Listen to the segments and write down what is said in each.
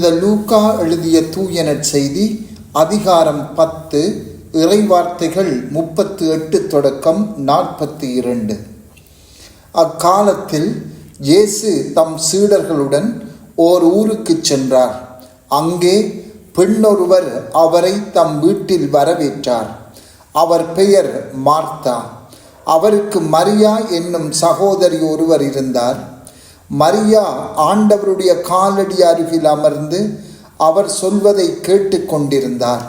புனித லூக்கா எழுதிய தூய நற்செய்தி அதிகாரம் 10 இறைவார்த்தைகள் 38 தொடக்கம் 42. அக்காலத்தில் இயேசு தம் சீடர்களுடன் ஓர் ஊருக்கு சென்றார். அங்கே பெண்ணொருவர் அவரை தம் வீட்டில் வரவேற்றார். அவர் பெயர் மார்த்தா. அவருக்கு மரியா என்னும் சகோதரி ஒருவர் இருந்தார். மரியா ஆண்டவருடைய காலடி அருகில் அமர்ந்து அவர் சொல்வதை கேட்டு கொண்டிருந்தார்.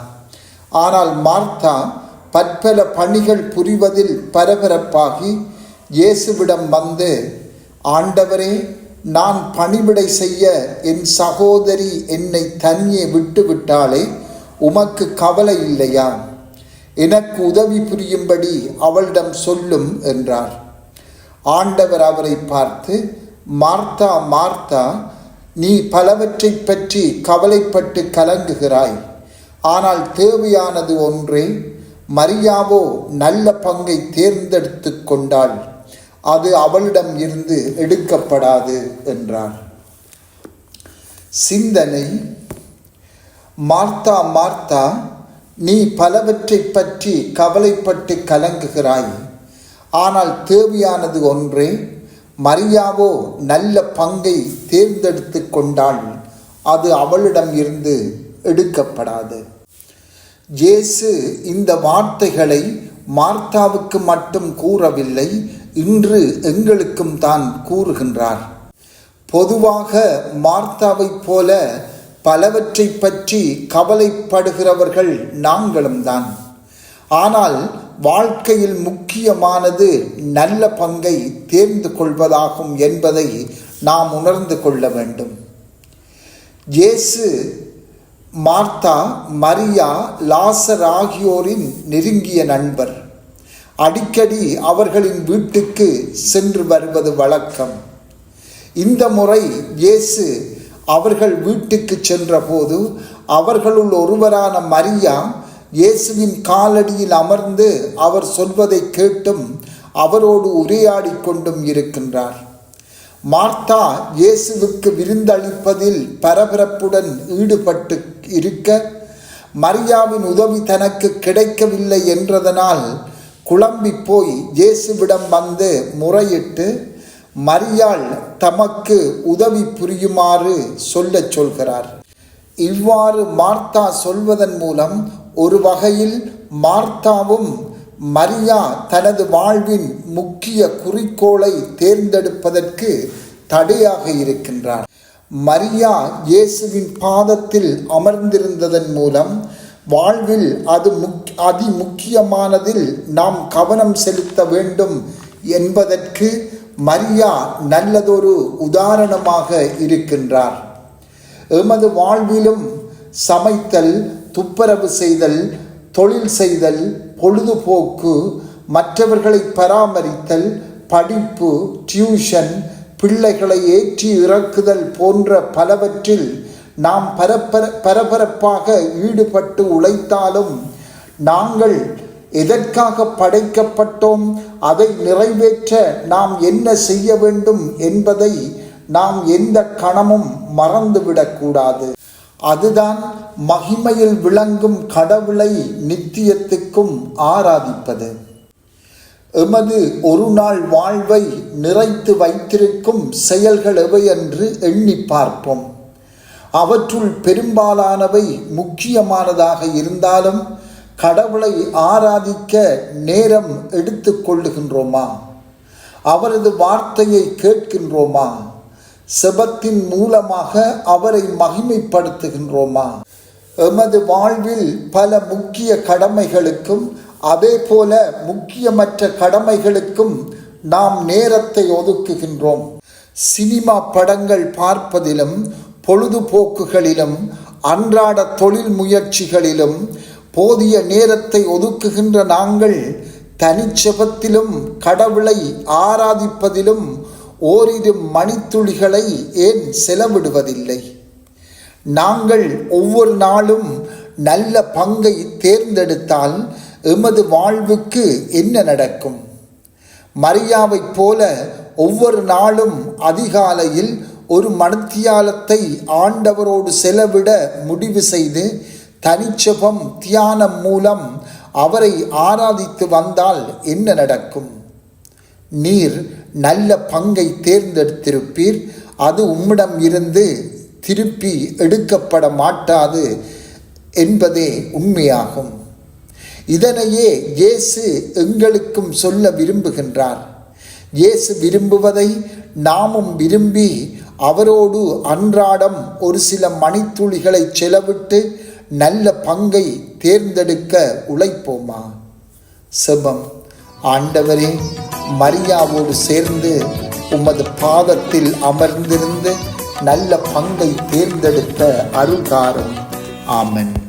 ஆனால் மார்த்தா பற்பல பணிகள் புரிவதில் பரபரப்பாகி இயேசுவிடம் வந்து, ஆண்டவரே, நான் பணிவிடை செய்ய என் சகோதரி என்னை தனியே விட்டுவிட்டாளே, உமக்கு கவலை இல்லையா? எனக்கு உதவி புரியும்படி அவளிடம் சொல்லும் என்றார். ஆண்டவர் அவரை பார்த்து, மார்த்தா மார்த்தா, நீ பலவற்றை பற்றி கவலைப்பட்டு கலங்குகிறாய். ஆனால் தேவையானது ஒன்றே. மரியாவோ நல்ல பங்கை தேர்ந்தெடுத்து கொண்டாள். அது அவளிடம் இருந்து எடுக்கப்படாது என்றார். சிந்தனை: மார்த்தா மார்த்தா, நீ பலவற்றை பற்றி கவலைப்பட்டு கலங்குகிறாய். ஆனால் தேவையானது ஒன்றே. மரியாவோ நல்ல பங்கை தேர்ந்தெடுத்து கொண்டாள். அது அவளிடம் இருந்து எடுக்கப்படாது. இயேசு இந்த வார்த்தைகளை மார்த்தாவுக்கு மட்டும் கூறவில்லை, இன்று எங்களுக்கும் தான் கூறுகின்றார். பொதுவாக மார்த்தாவைப் போல பலவற்றை பற்றி கவலைப்படுகிறவர்கள் நாங்களும் தான். ஆனால் வாழ்க்கையில் முக்கியமானது நல்ல பங்கை தேர்ந்து கொள்வதாகும் என்பதை நாம் உணர்ந்து கொள்ள வேண்டும். இயேசு மார்த்தா, மரியா, லாசர் ஆகியோரின் நெருங்கிய நண்பர். அடிக்கடி அவர்களின் வீட்டுக்கு சென்று வருவது வழக்கம். இந்த முறை இயேசு அவர்கள் வீட்டுக்கு சென்றபோது அவர்களுள் ஒருவரான மரியா இயேசுவின் காலடியில் அமர்ந்து அவர் சொல்வதை கேட்டும் அவரோடு உரையாடி கொண்டும் இருக்கின்றார். மார்த்தா இயேசுவுக்கு விருந்தளிப்பதில் பரபரப்புடன் ஈடுபட்டு இருக்க, மரியாவின் உதவி தனக்கு கிடைக்கவில்லை என்றதனால் குழம்பி போய் இயேசுவிடம் வந்து முறையிட்டு மரியாள் தமக்கு உதவி புரியுமாறு சொல்லச் சொல்கிறார். இவ்வாறு மார்த்தா சொல்வதன் மூலம் ஒரு வகையில் மார்த்தாவும் மரியா தனது வாழ்வின் முக்கிய குறிக்கோளை தேர்ந்தெடுப்பதற்கு தடையாக இருக்கின்றார். மரியா இயேசுவின் பாதத்தில் அமர்ந்திருந்ததன் மூலம் வாழ்வில் அதி முக்கியமானதில் நாம் கவனம் செலுத்த வேண்டும் என்பதற்கு மரியா நல்லதொரு உதாரணமாக இருக்கின்றார். எமது வாழ்விலும் சமைத்தல், துப்புரவு செய்தல், தொழில் செய்தல், பொழுதுபோக்கு, மற்றவர்களை பராமரித்தல், படிப்பு, டியூஷன், பிள்ளைகளை ஏற்றி இறக்குதல் போன்ற பலவற்றில் நாம் பரபரப்பாக ஈடுபட்டு உழைத்தாலும் நாங்கள் எதற்காக படைக்கப்பட்டோம், அதை நிறைவேற்ற நாம் என்ன செய்ய வேண்டும் என்பதை நாம் எந்த கணமும் மறந்துவிடக்கூடாது. அதுதான் மகிமையில் விளங்கும் கடவுளை நித்தியத்துக்கும் ஆராதிப்பது. எமது ஒரு நாள் வாழ்வை நிறைத்து வைத்திருக்கும் செயல்கள் எவை என்று எண்ணி பார்ப்போம். அவற்றுள் பெரும்பாலானவை முக்கியமானதாக இருந்தாலும் கடவுளை ஆராதிக்க நேரம் எடுத்து கொள்ளுகின்றோமா? அவரது வார்த்தையை கேட்கின்றோமா? செபத்தின் மூலமாக அவரை மகிமைப்படுத்துகின்றோமா? எமது வாழ்வில் பல முக்கிய கடமைகளுக்கும் அதே போல முக்கியமற்ற கடமைகளுக்கும் நாம் நேரத்தை ஒதுக்குகின்றோம். சினிமா படங்கள் பார்ப்பதிலும், பொழுதுபோக்குகளிலும், அன்றாட தொழில் முயற்சிகளிலும் போதிய நேரத்தை ஒதுக்குகின்ற நாங்கள் தனிச்செபத்திலும் கடவுளை ஆராதிப்பதிலும் ஓரிரு மணித்துளிகளை ஏன் செலவிடுவதில்லை? நாங்கள் ஒவ்வொரு நாளும் நல்ல பங்கை தேர்ந்தெடுத்தால் எமது வாழ்வுக்கு என்ன நடக்கும்? மரியாவைப் போல ஒவ்வொரு நாளும் அதிகாலையில் ஒரு மணித்தியாலத்தை ஆண்டவரோடு செலவிட முடிவு செய்து தனிச்செபம் தியானம் மூலம் அவரை ஆராதித்து வந்தால் என்ன நடக்கும்? நீர் நல்ல பங்கை தேர்ந்தெடுத்திருப்பீர். அது உம்மிடம் இருந்து திருப்பி எடுக்கப்பட மாட்டாது என்பதே உண்மையாகும். இதனையே இயேசு எங்களுக்கும் சொல்ல விரும்புகின்றார். இயேசு விரும்புவதை நாமும் விரும்பி அவரோடு அன்றாடம் ஒரு சில மணித்துளிகளை செலவிட்டு நல்ல பங்கை தேர்ந்தெடுக்க உழைப்போமா? செபம். ஆண்டவரே, மரியாவோடு சேர்ந்து உமது பாதத்தில் அமர்ந்திருந்து நல்ல பங்கை தேர்ந்தெடுக்க அருள்தாரும். ஆமென்.